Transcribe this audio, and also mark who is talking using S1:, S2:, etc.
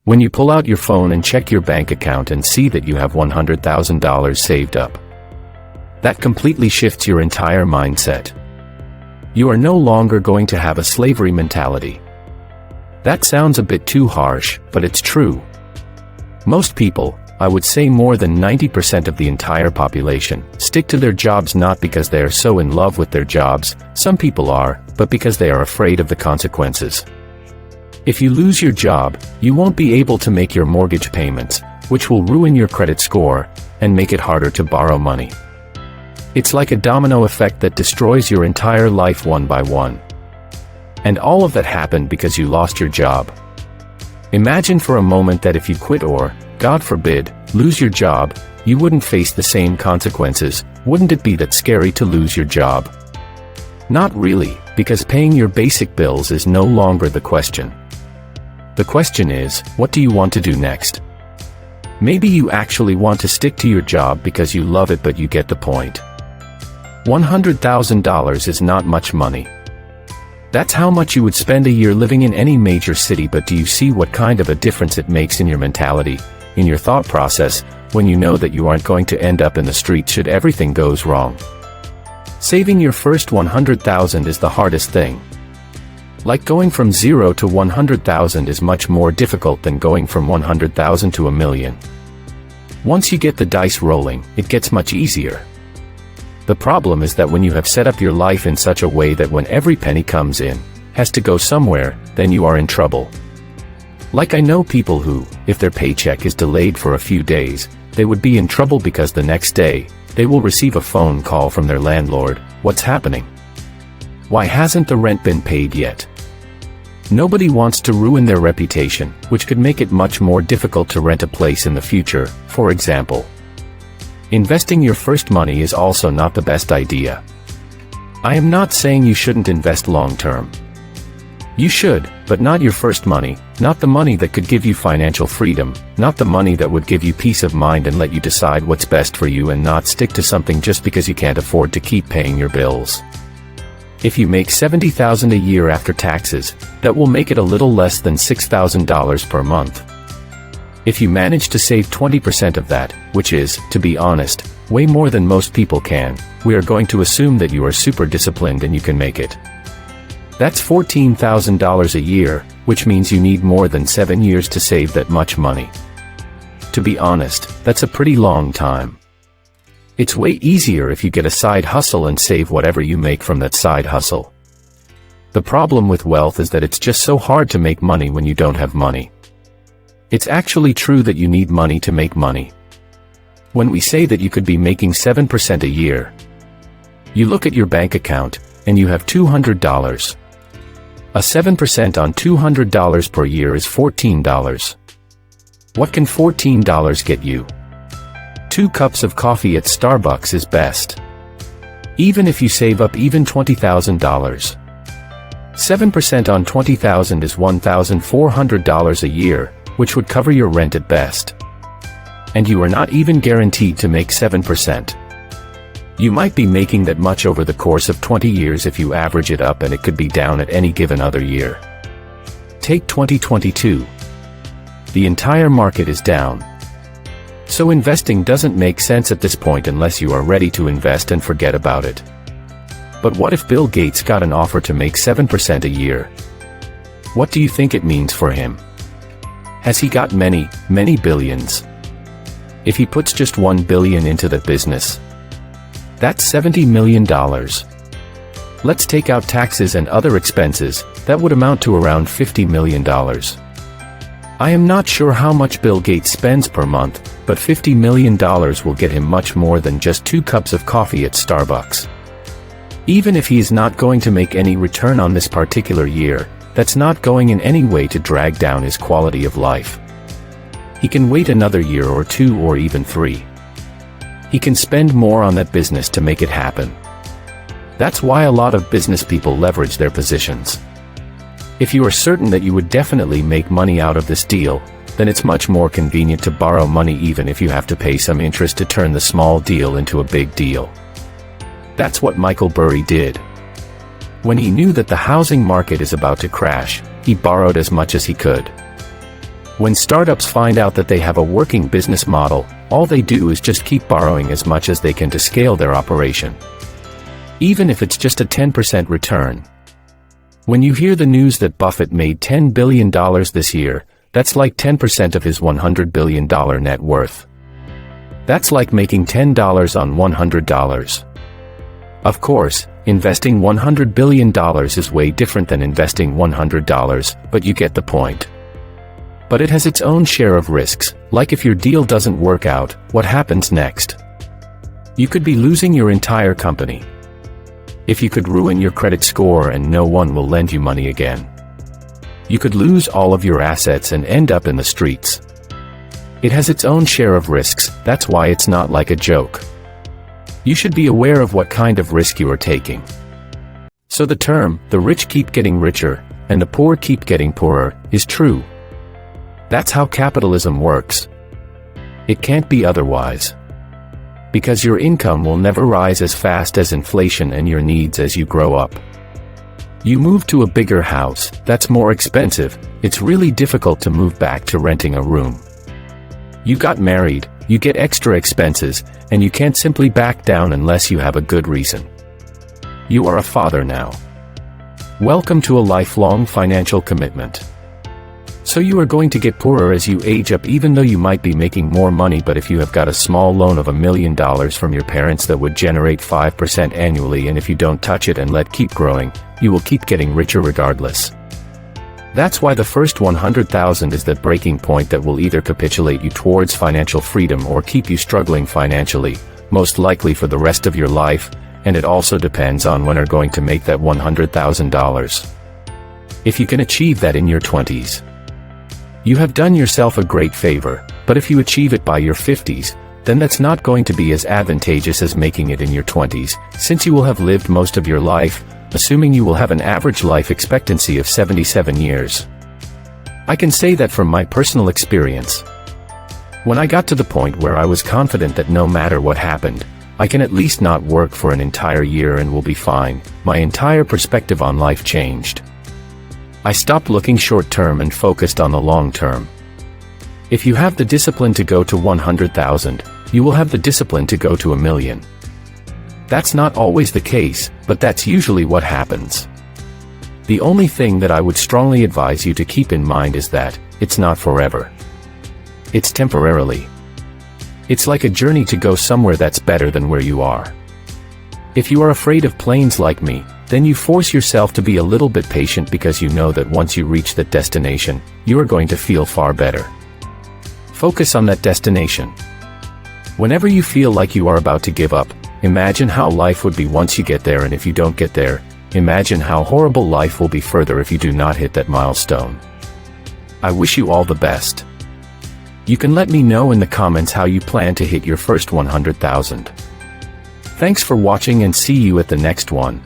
S1: When you pull out your phone and check your bank account and see that you have $100,000 saved up. That completely shifts your entire mindset. You are no longer going to have a slavery mentality. That sounds a bit too harsh, but it's true. Most people, I would say more than 90% of the entire population, stick to their jobs not because they are so in love with their jobs, some people are, but because they are afraid of the consequences. If you lose your job, you won't be able to make your mortgage payments, which will ruin your credit score, and make it harder to borrow money. It's like a domino effect that destroys your entire life one by one. And all of that happened because you lost your job. Imagine for a moment that if you quit or, God forbid, lose your job, you wouldn't face the same consequences. Wouldn't it be that scary to lose your job? Not really, because paying your basic bills is no longer the question. The question is, what do you want to do next? Maybe you actually want to stick to your job because you love it, but you get the point. $100,000 is not much money. That's how much you would spend a year living in any major city, but do you see what kind of a difference it makes in your mentality, in your thought process, when you know that you aren't going to end up in the street should everything goes wrong? Saving your first $100,000 is the hardest thing. Like going from 0 to 100,000 is much more difficult than going from 100,000 to $1 million. Once you get the dice rolling, it gets much easier. The problem is that when you have set up your life in such a way that when every penny comes in, has to go somewhere, then you are in trouble. Like I know people who, if their paycheck is delayed for a few days, they would be in trouble because the next day, they will receive a phone call from their landlord. What's happening? Why hasn't the rent been paid yet? Nobody wants to ruin their reputation, which could make it much more difficult to rent a place in the future, for example. Investing your first money is also not the best idea. I am not saying you shouldn't invest long term. You should, but not your first money, not the money that could give you financial freedom, not the money that would give you peace of mind and let you decide what's best for you and not stick to something just because you can't afford to keep paying your bills. If you make $70,000 a year after taxes, that will make it a little less than $6,000 per month. If you manage to save 20% of that, which is, to be honest, way more than most people can, we are going to assume that you are super disciplined and you can make it. That's $14,000 a year, which means you need more than 7 years to save that much money. To be honest, that's a pretty long time. It's way easier if you get a side hustle and save whatever you make from that side hustle. The problem with wealth is that it's just so hard to make money when you don't have money. It's actually true that you need money to make money. When we say that you could be making 7% a year, you look at your bank account, and you have $200. A 7% on $200 per year is $14. What can $14 get you? 2 cups of coffee at Starbucks is best. Even if you save up even $20,000. 7% on $20,000 is $1,400 a year, which would cover your rent at best. And you are not even guaranteed to make 7%. You might be making that much over the course of 20 years if you average it up, and it could be down at any given other year. Take 2022. The entire market is down. So investing doesn't make sense at this point unless you are ready to invest and forget about it. But what if Bill Gates got an offer to make 7% a year? What do you think it means for him? Has he got many, many billions? If he puts just $1 billion into the business, that's $70 million. Let's take out taxes and other expenses, that would amount to around $50 million. I am not sure how much Bill Gates spends per month, but $50 million will get him much more than just 2 cups of coffee at Starbucks. Even if he is not going to make any return on this particular year, that's not going in any way to drag down his quality of life. He can wait another year or 2 or even 3. He can spend more on that business to make it happen. That's why a lot of business people leverage their positions. If you are certain that you would definitely make money out of this deal, then it's much more convenient to borrow money even if you have to pay some interest to turn the small deal into a big deal. That's what Michael Burry did. When he knew that the housing market is about to crash, he borrowed as much as he could. When startups find out that they have a working business model, all they do is just keep borrowing as much as they can to scale their operation. Even if it's just a 10% return. When you hear the news that Buffett made $10 billion this year, that's like 10% of his $100 billion net worth. That's like making $10 on $100. Of course, investing $100 billion is way different than investing $100, but you get the point. But it has its own share of risks, like if your deal doesn't work out, what happens next? You could be losing your entire company. If you could ruin your credit score and no one will lend you money again. You could lose all of your assets and end up in the streets. It has its own share of risks, that's why it's not like a joke. You should be aware of what kind of risk you are taking. So the term, the rich keep getting richer, and the poor keep getting poorer, is true. That's how capitalism works. It can't be otherwise. Because your income will never rise as fast as inflation and your needs as you grow up. You move to a bigger house, that's more expensive, it's really difficult to move back to renting a room. You got married, you get extra expenses, and you can't simply back down unless you have a good reason. You are a father now. Welcome to a lifelong financial commitment. So you are going to get poorer as you age up even though you might be making more money, but if you have got a small loan of $1 million from your parents that would generate 5% annually, and if you don't touch it and let keep growing, you will keep getting richer regardless. That's why the first 100,000 is that breaking point that will either capitulate you towards financial freedom or keep you struggling financially, most likely for the rest of your life, and it also depends on when you're going to make that $100,000. If you can achieve that in your 20s, you have done yourself a great favor, but if you achieve it by your 50s, then that's not going to be as advantageous as making it in your 20s, since you will have lived most of your life, assuming you will have an average life expectancy of 77 years. I can say that from my personal experience. When I got to the point where I was confident that no matter what happened, I can at least not work for an entire year and will be fine, my entire perspective on life changed. I stopped looking short-term and focused on the long-term. If you have the discipline to go to 100,000, you will have the discipline to go to 1 million. That's not always the case, but that's usually what happens. The only thing that I would strongly advise you to keep in mind is that, it's not forever. It's temporarily. It's like a journey to go somewhere that's better than where you are. If you are afraid of planes like me, then you force yourself to be a little bit patient because you know that once you reach that destination, you are going to feel far better. Focus on that destination. Whenever you feel like you are about to give up, imagine how life would be once you get there, and if you don't get there, imagine how horrible life will be further if you do not hit that milestone. I wish you all the best. You can let me know in the comments how you plan to hit your first 100,000. Thanks for watching and see you at the next one.